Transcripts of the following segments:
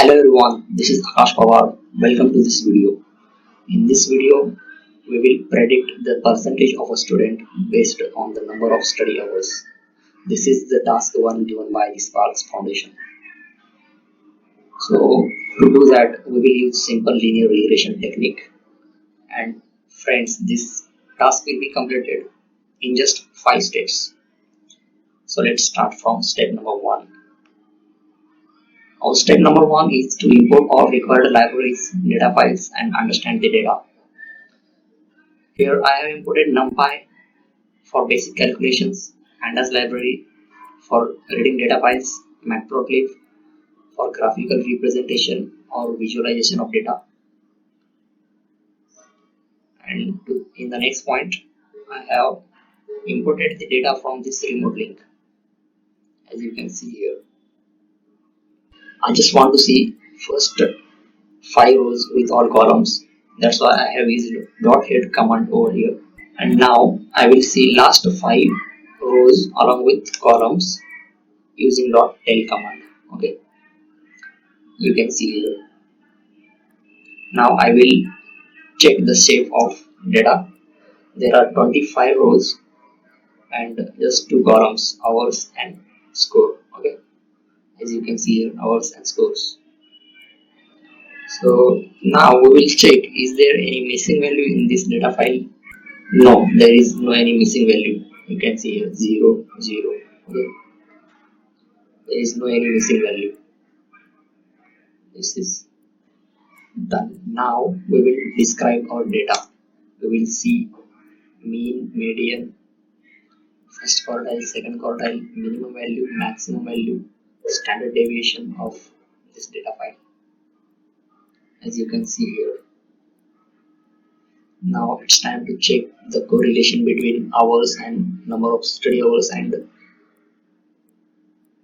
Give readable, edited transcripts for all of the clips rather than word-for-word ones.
Hello everyone, this is Akash Pawar. Welcome to this video. In this video, we will predict the percentage of a student based on the number of study hours. This is the task 1 given by the Sparks Foundation. So to do that, we will use simple linear regression technique. And friends, this task will be completed in just 5 steps. So let's start from step number 1. Our step number 1 is to import all required libraries, data files and understand the data. Here I have imported numpy for basic calculations, pandas library for reading data files, matplotlib for graphical representation or visualization of data. And in the next point, I have imported the data from this remote link, as you can see here. I just want to see first 5 rows with all columns. That's why I have used .head command over here. And now I will see last 5 rows along with columns using .tail command. Okay, you can see here. Now I will check the shape of data. There are 25 rows and just 2 columns, hours and score. Okay, as you can see here, hours and scores. So now we will check, is there any missing value in this data file? No, there is no any missing value. You can see here 0, 0. Okay, there is no any missing value. This is done. Now we will describe our data. We will see mean, median, first quartile, second quartile, minimum value, maximum value, standard deviation of this data file, as you can see here. Now it's time to check the correlation between hours and number of study hours and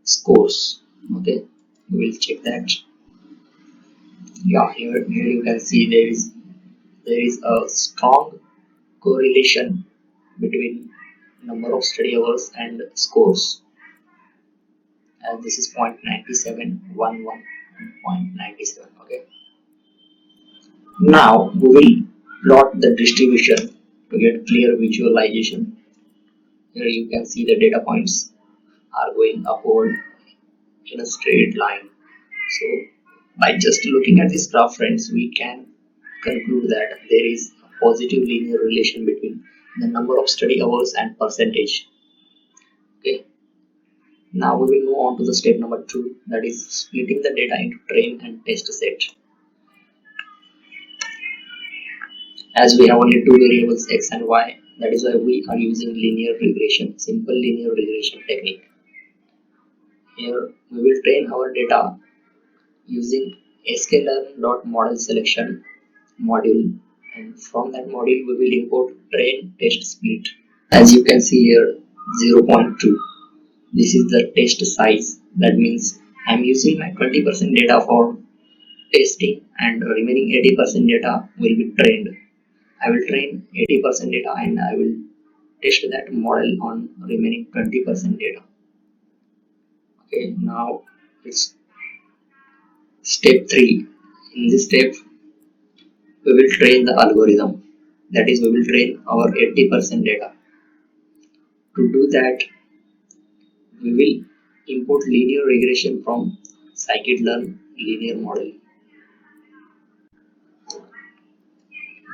scores. Okay, we will check that. Yeah, here you can see there is a strong correlation between number of study hours and scores, and this is 0.9711 and 0.97. Okay, now we will plot the distribution to get clear visualization. Here you can see the data points are going upward in a straight line. So by just looking at this graph, friends, we can conclude that there is a positive linear relation between the number of study hours and percentage. Okay, now we will move on to the step number 2, that is splitting the data into train and test set. As we have only 2 variables x and y, that is why we are using linear regression, simple linear regression technique. Here we will train our data using sklearn.model selection module, and from that module we will import train test split. As you can see here, 0.2. This is the test size. That means I am using my 20% data for testing and remaining 80% data will be trained. I will train 80% data and I will test that model on remaining 20% data. Okay, now it's step 3. In this step, we will train the algorithm. That is, we will train our 80% data. To do that, we will import linear regression from scikit-learn linear model.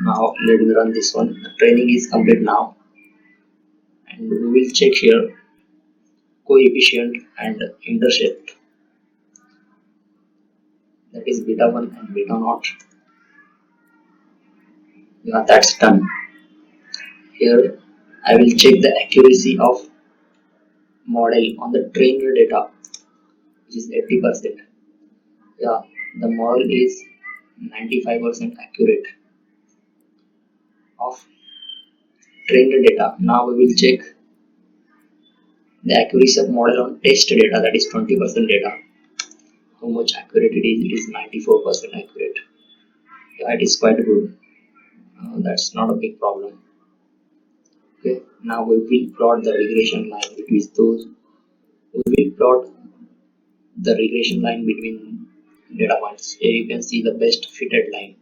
Now let me run this one. The training is complete now, and we will check here coefficient and intercept, that is beta 1 and beta naught. Yeah, that's done. Here I will check the accuracy of model on the trained data, which is 80%. Yeah, the model is 95% accurate of trained data. Now we will check the accuracy of model on test data, that is 20% data. How much accurate it is? It is 94% accurate. Yeah, it is quite good. That's not a big problem. Okay, now we will plot the regression line between those. We will plot the regression line between data points. Here you can see the best fitted line.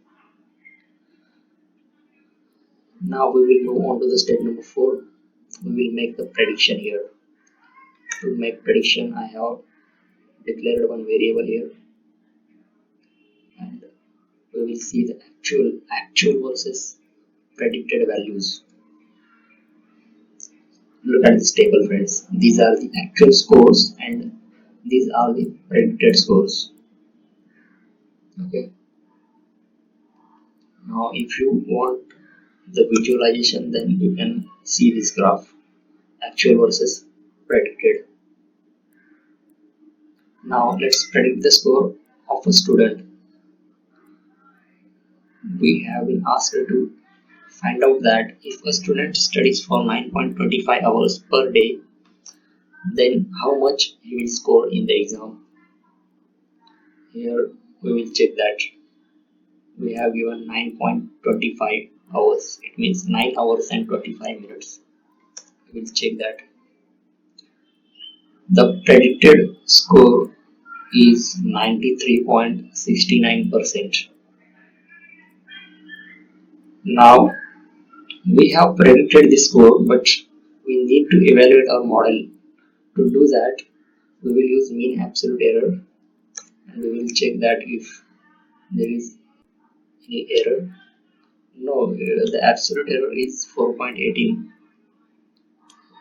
Now we will move on to the step number 4. We will make the prediction here. To make prediction, I have declared one variable here, and we will see the actual versus predicted values. Look at this table, friends. These are the actual scores and these are the predicted scores. Okay. Now if you want the visualization, then you can see this graph, actual versus predicted. Now let's predict the score of a student. We have been asked to find out that if a student studies for 9.25 hours per day, then how much he will score in the exam. Here we will check that. We have given 9.25 hours. It means 9 hours and 25 minutes. We will check that. The predicted score is 93.69%. Now we have predicted the score, but we need to evaluate our model. To do that, we will use mean absolute error and we will check that if there is any error. No, the absolute error is 4.18.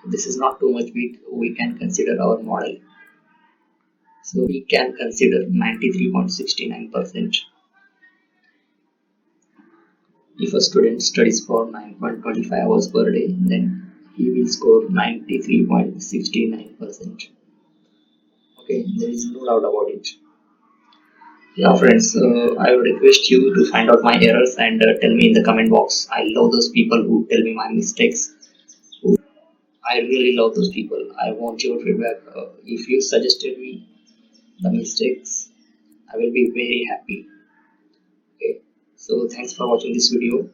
This is not too much. We can consider our model. So we can consider 93.69%. If a student studies for 9.25 hours per day, then he will score 93.69%. Okay, there is no doubt about it. Yeah, friends, I would request you to find out my errors and tell me in the comment box. I love those people who tell me my mistakes. I really love those people. I want your feedback. If you suggested me the mistakes, I will be very happy. Okay, so thanks for watching this video.